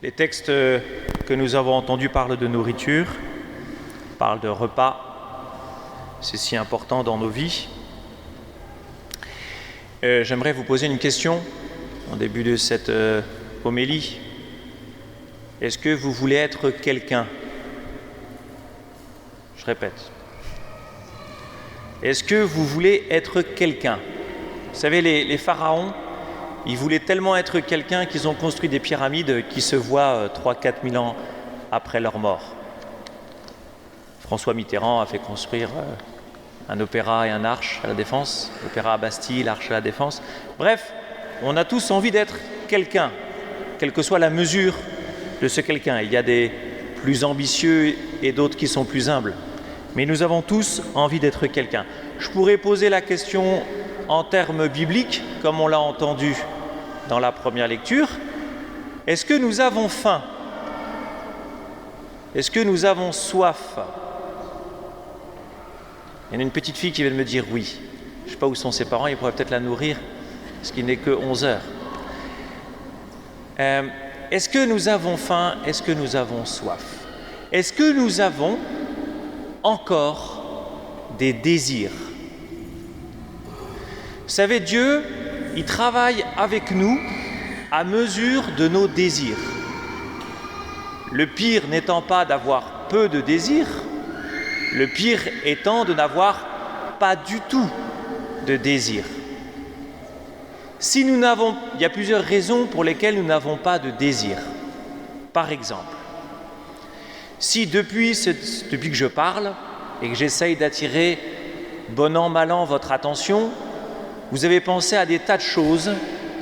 Les textes que nous avons entendus parlent de nourriture, parlent de repas. C'est si important dans nos vies. J'aimerais vous poser une question en début de cette homélie. Est-ce que vous voulez être quelqu'un ? Je répète. Est-ce que vous voulez être quelqu'un ? Vous savez, les pharaons, ils voulaient tellement être quelqu'un qu'ils ont construit des pyramides qui se voient 3-4 000 ans après leur mort. François Mitterrand a fait construire un opéra et un arche à la Défense, l'opéra à Bastille, l'arche à la Défense. Bref, on a tous envie d'être quelqu'un, quelle que soit la mesure de ce quelqu'un. Il y a des plus ambitieux et d'autres qui sont plus humbles. Mais nous avons tous envie d'être quelqu'un. Je pourrais poser la question en termes bibliques, comme on l'a entendu dans la première lecture. Est-ce que nous avons faim ? Est-ce que nous avons soif ? Il y a une petite fille qui vient de me dire oui. Je ne sais pas où sont ses parents, ils pourraient peut-être la nourrir, parce qu'il n'est que 11 heures. Est-ce que nous avons faim ? Est-ce que nous avons soif ? Est-ce que nous avons encore des désirs ? Vous savez, Dieu, il travaille avec nous à mesure de nos désirs. Le pire n'étant pas d'avoir peu de désirs, le pire étant de n'avoir pas du tout de désirs. Il y a plusieurs raisons pour lesquelles nous n'avons pas de désir. Par exemple, si depuis que je parle et que j'essaye d'attirer bon an, mal an votre attention, vous avez pensé à des tas de choses,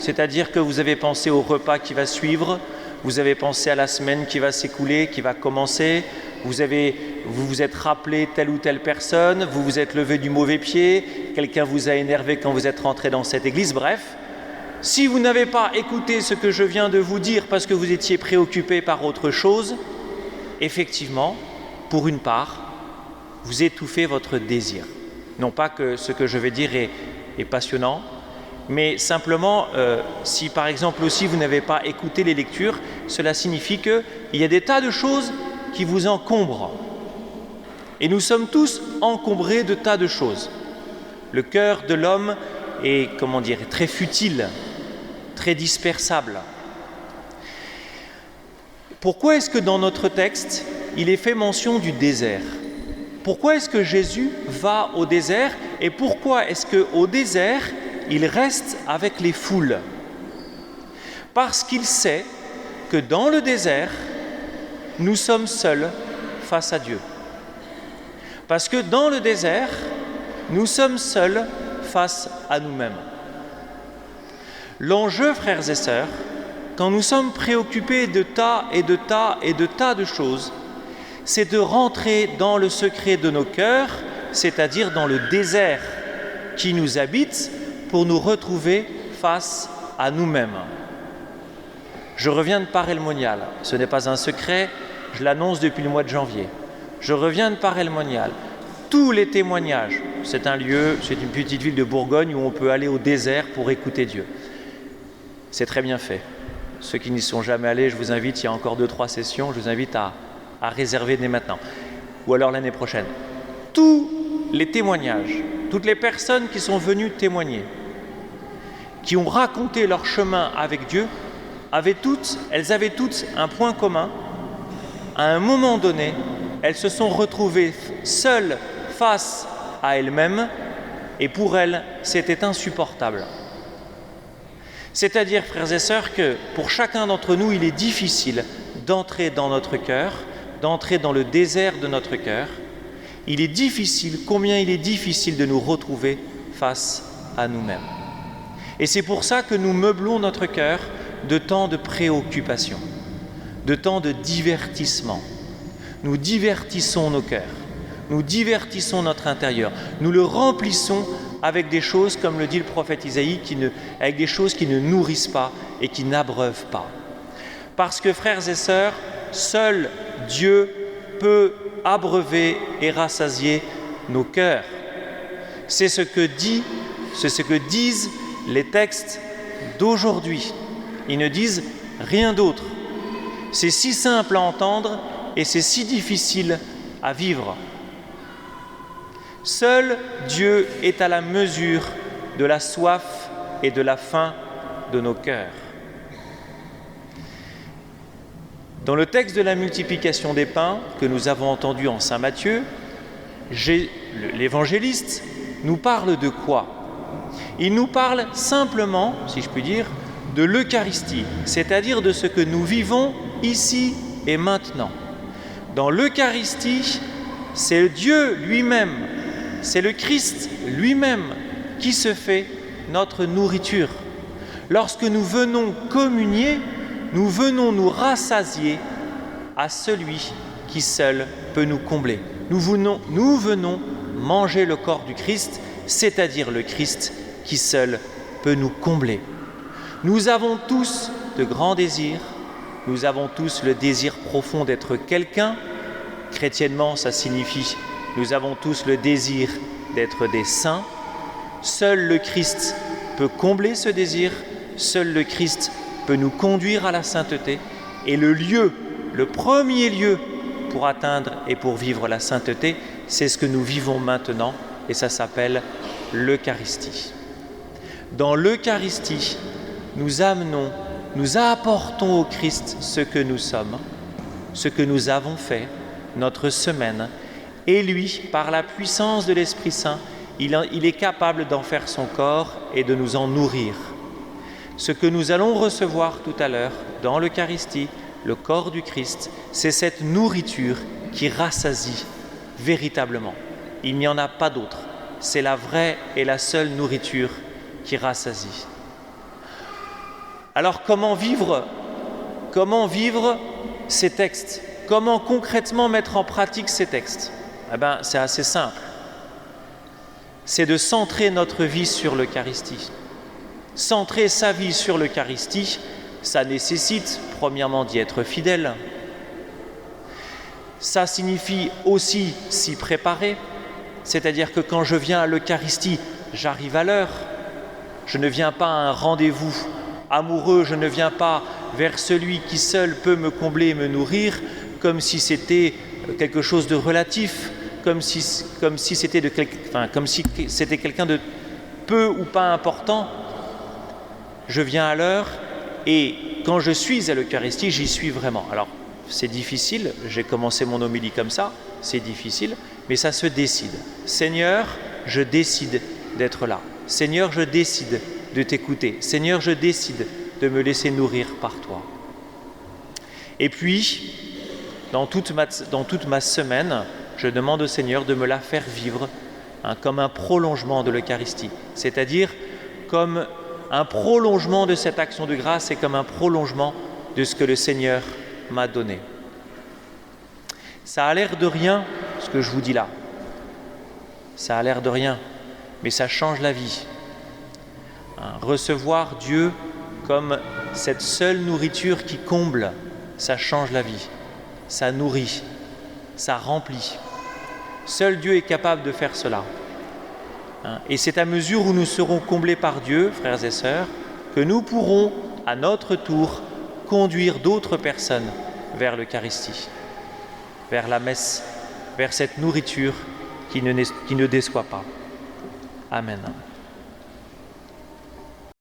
c'est-à-dire que vous avez pensé au repas qui va suivre, vous avez pensé à la semaine qui va s'écouler, qui va commencer, vous vous êtes rappelé telle ou telle personne, vous vous êtes levé du mauvais pied, quelqu'un vous a énervé quand vous êtes rentré dans cette église, bref. Si vous n'avez pas écouté ce que je viens de vous dire parce que vous étiez préoccupé par autre chose, effectivement, pour une part, vous étouffez votre désir. Non pas que ce que je vais dire est passionnant, mais simplement, si par exemple aussi vous n'avez pas écouté les lectures, cela signifie qu'il y a des tas de choses qui vous encombrent. Et nous sommes tous encombrés de tas de choses. Le cœur de l'homme est, très futile, très dispersable. Pourquoi est-ce que dans notre texte, il est fait mention du désert ? Pourquoi est-ce que Jésus va au désert et pourquoi est-ce qu'au désert, il reste avec les foules ? Parce qu'il sait que dans le désert, nous sommes seuls face à Dieu. Parce que dans le désert, nous sommes seuls face à nous-mêmes. L'enjeu, frères et sœurs, quand nous sommes préoccupés de tas de choses, c'est de rentrer dans le secret de nos cœurs, c'est-à-dire dans le désert qui nous habite, pour nous retrouver face à nous-mêmes. Je reviens de Paray-le-Monial. Ce n'est pas un secret, je l'annonce depuis le mois de janvier. Je reviens de Paray-le-Monial. Tous les témoignages, c'est une petite ville de Bourgogne où on peut aller au désert pour écouter Dieu. C'est très bien fait. Ceux qui n'y sont jamais allés, je vous invite, il y a encore 2-3 sessions, je vous invite à réserver dès maintenant, ou alors l'année prochaine. Tous les témoignages, toutes les personnes qui sont venues témoigner, qui ont raconté leur chemin avec Dieu, elles avaient toutes un point commun. À un moment donné, elles se sont retrouvées seules face à elles-mêmes, et pour elles, c'était insupportable. C'est-à-dire, frères et sœurs, que pour chacun d'entre nous, il est difficile d'entrer dans notre cœur, d'entrer dans le désert de notre cœur. Combien il est difficile de nous retrouver face à nous-mêmes. Et c'est pour ça que nous meublons notre cœur de temps de préoccupation, de temps de divertissement. Nous divertissons nos cœurs, nous divertissons notre intérieur, nous le remplissons avec des choses, comme le dit le prophète Isaïe, avec des choses qui ne nourrissent pas et qui n'abreuvent pas. Parce que, frères et sœurs, seul Dieu peut abreuver et rassasier nos cœurs. C'est ce que disent les textes d'aujourd'hui. Ils ne disent rien d'autre. c'est si simple à entendre et c'est si difficile à vivre. Seul Dieu est à la mesure de la soif et de la faim de nos cœurs. Dans le texte de la multiplication des pains que nous avons entendu en Saint Matthieu, l'évangéliste nous parle de quoi? Il nous parle simplement, si je puis dire, de l'Eucharistie, c'est-à-dire de ce que nous vivons ici et maintenant. Dans l'Eucharistie, c'est Dieu lui-même, c'est le Christ lui-même qui se fait notre nourriture. Lorsque nous venons communier, nous venons nous rassasier à celui qui seul peut nous combler. Nous venons manger le corps du Christ, c'est-à-dire le Christ qui seul peut nous combler. Nous avons tous de grands désirs, nous avons tous le désir profond d'être quelqu'un. Chrétiennement, ça signifie nous avons tous le désir d'être des saints. Seul le Christ peut combler ce désir, seul le Christ peut nous conduire à la sainteté. Et le premier lieu pour atteindre et pour vivre la sainteté, c'est ce que nous vivons maintenant et ça s'appelle l'Eucharistie. Dans l'Eucharistie, nous apportons au Christ ce que nous sommes, ce que nous avons fait, notre semaine, et lui, par la puissance de l'Esprit Saint, il est capable d'en faire son corps et de nous en nourrir. Ce que nous allons recevoir tout à l'heure dans l'Eucharistie, le corps du Christ, c'est cette nourriture qui rassasie véritablement. Il n'y en a pas d'autre. C'est la vraie et la seule nourriture qui rassasie. Alors comment vivre ces textes? Comment concrètement mettre en pratique ces textes? C'est assez simple. C'est de centrer notre vie sur l'Eucharistie. Centrer sa vie sur l'Eucharistie, ça nécessite premièrement d'y être fidèle. Ça signifie aussi s'y préparer, c'est-à-dire que quand je viens à l'Eucharistie, j'arrive à l'heure. Je ne viens pas à un rendez-vous amoureux, je ne viens pas vers celui qui seul peut me combler et me nourrir, comme si c'était quelque chose de relatif, comme si c'était quelqu'un de peu ou pas important. Je viens à l'heure et quand je suis à l'Eucharistie, j'y suis vraiment. Alors, c'est difficile, j'ai commencé mon homélie comme ça, c'est difficile, mais ça se décide. Seigneur, je décide d'être là. Seigneur, je décide de t'écouter. Seigneur, je décide de me laisser nourrir par toi. Et puis, dans toute ma semaine, je demande au Seigneur de me la faire vivre comme un prolongement de l'Eucharistie, c'est-à-dire comme un prolongement de cette action de grâce et comme un prolongement de ce que le Seigneur m'a donné. Ça a l'air de rien, ce que je vous dis là. Ça a l'air de rien, mais ça change la vie. Recevoir Dieu comme cette seule nourriture qui comble, ça change la vie. Ça nourrit, ça remplit. Seul Dieu est capable de faire cela. Et c'est à mesure où nous serons comblés par Dieu, frères et sœurs, que nous pourrons, à notre tour, conduire d'autres personnes vers l'Eucharistie, vers la messe, vers cette nourriture qui ne déçoit pas. Amen.